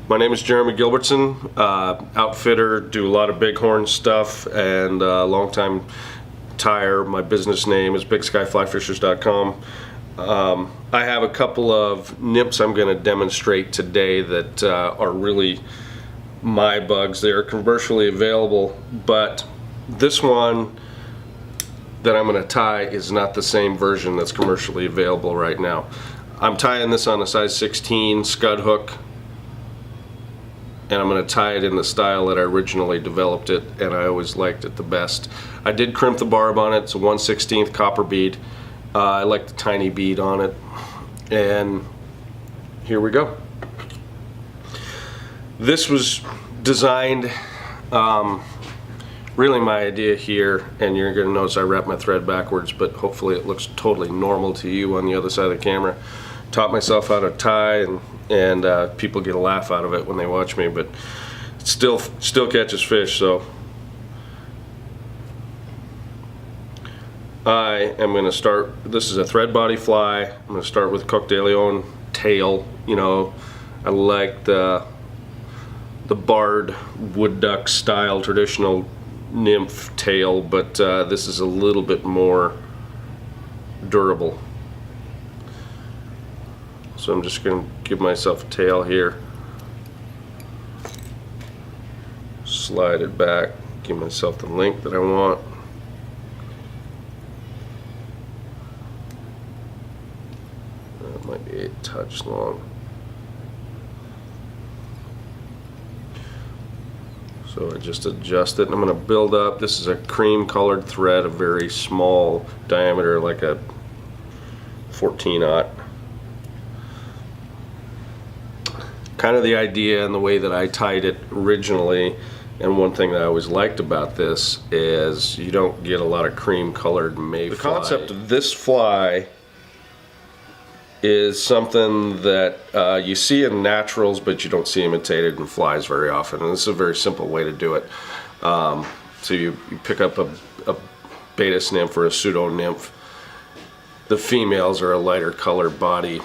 My name is Jeremy Gilbertson, outfitter, do a lot of bighorn stuff, and longtime Tyer. My business name is BigSkyFlyFishers.com. I have a couple of nymphs I'm going to demonstrate today that are really my bugs. They are commercially available, but this one that I'm going to tie is not the same version that's commercially available right now. I'm tying this on a size 16 scud hook, and I'm going to tie it in the style that I originally developed it, and I always liked it the best. I did crimp the barb on it. It's a 1/16 copper bead. I like the tiny bead on it, and here we go. This was designed, really my idea here, and you're going to notice I wrap my thread backwards, but hopefully it looks totally normal to you on the other side of the camera. Taught myself how to tie, and people get a laugh out of it when they watch me, but it still catches fish. So I am going to start. This is a thread body fly. I'm going to start with Coq de Leon tail. You know, I like the barred wood duck style traditional nymph tail, but this is a little bit more durable. So I'm just going to give myself a tail here, slide it back, give myself the length that I want. That might be a touch long. So I just adjust it, and I'm going to build up. This is a cream colored thread, a very small diameter, like a 14/0. Kind of the idea and the way that I tied it originally, and one thing that I always liked about this is you don't get a lot of cream colored mayfly. The concept of this fly is something that you see in naturals, but you don't see imitated in flies very often, and this is a very simple way to do it. So you pick up a Baetis nymph or a pseudo nymph. The females are a lighter colored body.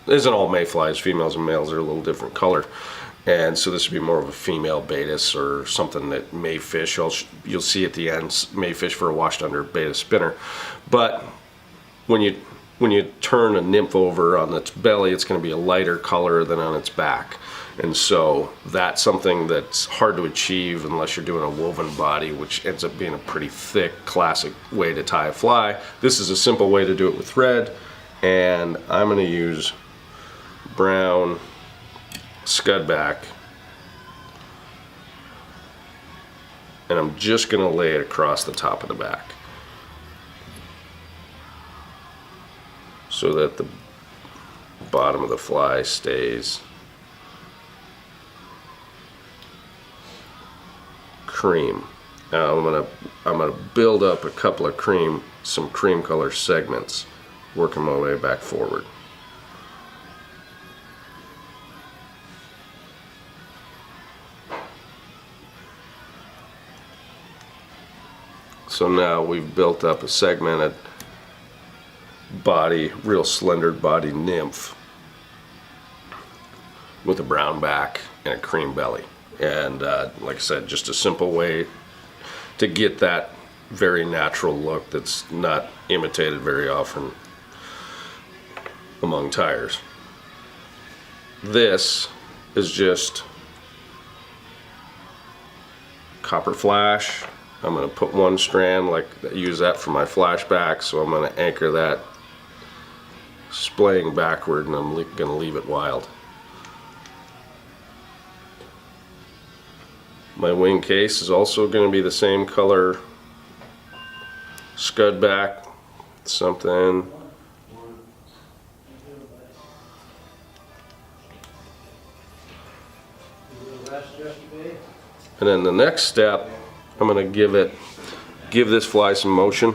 Isn't all mayflies, females and males are a little different color, and so this would be more of a female Baetis or something that may fish. You'll see at the end may fish for a washed under Baetis spinner. But when you turn a nymph over on its belly, it's going to be a lighter color than on its back, and so that's something that's hard to achieve unless you're doing a woven body, which ends up being a pretty thick classic way to tie a fly. This is a simple way to do it with thread, and I'm going to use brown scud back, and I'm just going to lay it across the top of the back so that the bottom of the fly stays cream. Now I'm gonna build up a couple of some cream color segments, working my way back forward. So now we've built up a segmented body, real slender body nymph with a brown back and a cream belly. And like I said, just a simple way to get that very natural look that's not imitated very often among Tyers. This is just copper flash. I'm going to put one strand, use that for my flashback, so I'm going to anchor that splaying backward, and I'm going to leave it wild. My wing case is also going to be the same color scud back, something. And then the next step, I'm going to give this fly some motion.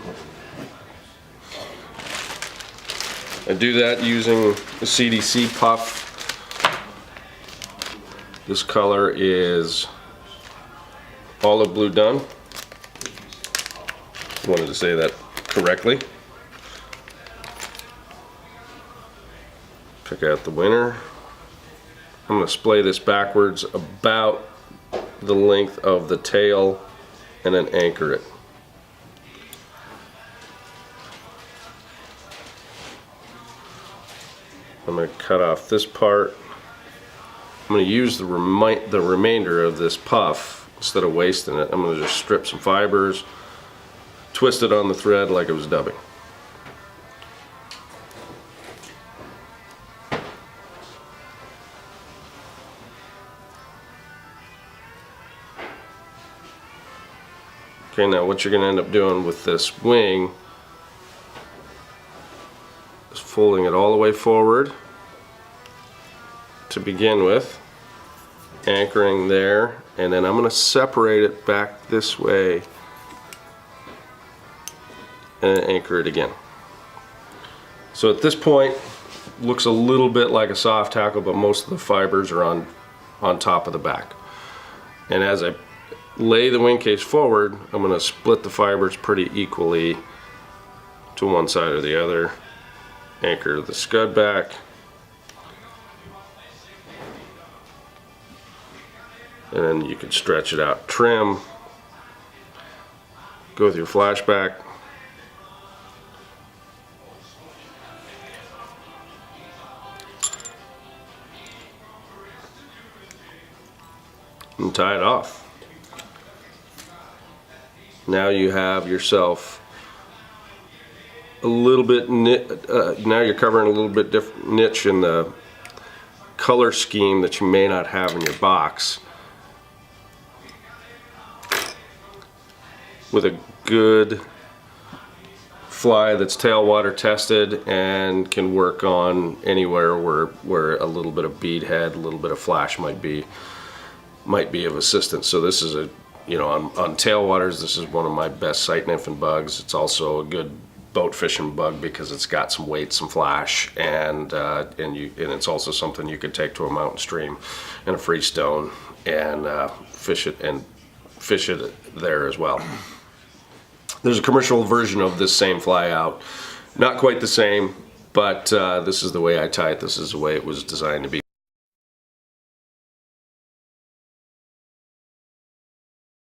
I do that using the CDC puff. This color is olive blue dun. Wanted to say that correctly. Pick out the winner. I'm going to splay this backwards about the length of the tail and then anchor it. I'm going to cut off this part. I'm going to use the remainder of this puff instead of wasting it. I'm going to just strip some fibers, twist it on the thread like it was dubbing. Okay, now what you're going to end up doing with this wing is folding it all the way forward to begin with, anchoring there, and then I'm going to separate it back this way and anchor it again. So at this point, looks a little bit like a soft tackle, but most of the fibers are on top of the back. And as I lay the wing case forward, I'm going to split the fibers pretty equally to one side or the other, anchor the scud back, and then you can stretch it out, trim, go with your flashback, and tie it off. Now you have yourself a little bit now you're covering a little bit different niche in the color scheme that you may not have in your box, with a good fly that's tailwater tested and can work on anywhere where a little bit of bead head, a little bit of flash might be of assistance. So this is a, you know, on tailwaters, this is one of my best sight nymphing bugs. It's also a good boat fishing bug because it's got some weight, some flash, and it's also something you could take to a mountain stream and a freestone and fish it there as well. There's a commercial version of this same fly out, not quite the same, but this is the way I tie it. This is the way it was designed to be.